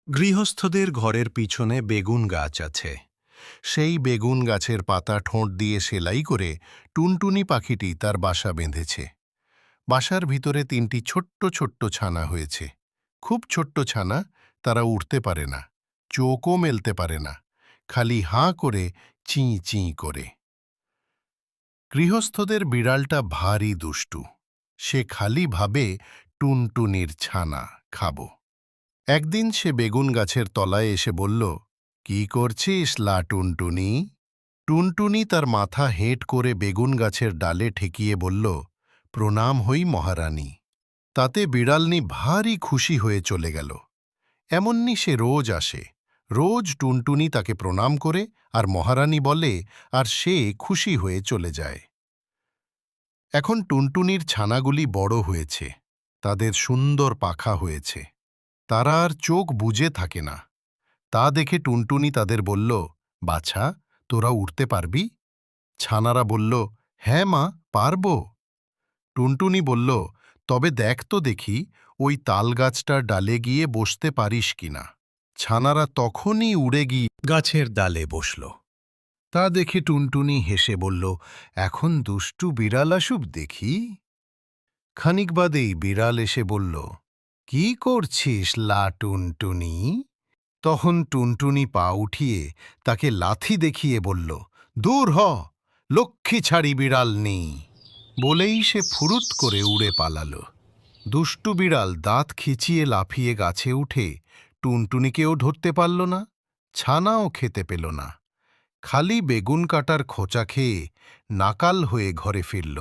গৃহস্থদের ঘরের পিছনে বেগুন গাছ আছে। সেই বেগুন গাছের পাতা ঠোঁট দিয়ে সেলাই করে টুনটুনি পাখিটি তার বাসা বেঁধেছে। বাসার ভিতরে ৩টি ছোট্ট ছোট্ট ছানা হয়েছে। খুব ছোট্ট ছানা, তারা উঠতে পারে না, চোখও মেলতে পারে না, খালি হাঁ করে চিঁ চিঁ করে। গৃহস্থদের বিড়ালটা ভারী দুষ্টু। সে খালি ভাবে টুনটুনির ছানা খাব। একদিন সে বেগুন গাছের তলায় এসে বলল, কি করছিস লা টুনটুনি? টুনটুনি তার মাথা হেঁট করে বেগুন গাছের ডালে ঠেকিয়ে বলল, প্রণাম হই মহারানী। তাতে বিড়ালনি ভারী খুশি হয়ে চলে গেল। এমননি সে রোজ আসে, রোজ টুনটুনি তাকে প্রণাম করে আর মহারানী বলে, আর সে খুশি হয়ে চলে যায়। এখন টুনটুনির ছানাগুলি বড় হয়েছে, তাদের সুন্দর পাখা হয়েছে, তারা আর চোখ বুজে থাকে না। তা দেখে টুনটুনি তাদের বলল, বাছা, তোরা উঠতে পারবি? ছানারা বলল, হ্যাঁ মা, পারব। টুনটুনি বলল, তবে দেখ তো দেখি ওই তালগাছটার ডালে গিয়ে বসতে পারিস কিনা। ছানারা তখনই উড়ে গিয়ে গাছের ডালে বসল। তা দেখে টুনটুনি হেসে বলল, এখন দুষ্টু বিড়াল আসুক দেখি। খানিক বাদেই বিড়াল এসে বলল, কি করছিস লা টুনটুনি? তখন টুনটুনি পা উঠিয়ে তাকে লাথি দেখিয়ে বলল, দূর হ, লক্ষ্মী ছাড়ি বিড়াল নেই। বলেই সে ফুরুত করে উড়ে পালাল। দুষ্টু বিড়াল দাঁত খিচিয়ে লাফিয়ে গাছে উঠে টুনটুনিকেও ধরতে পারল না, ছানাও খেতে পেল না, খালি বেগুন কাটার খোঁচা খেয়ে নাকাল হয়ে ঘরে ফিরল।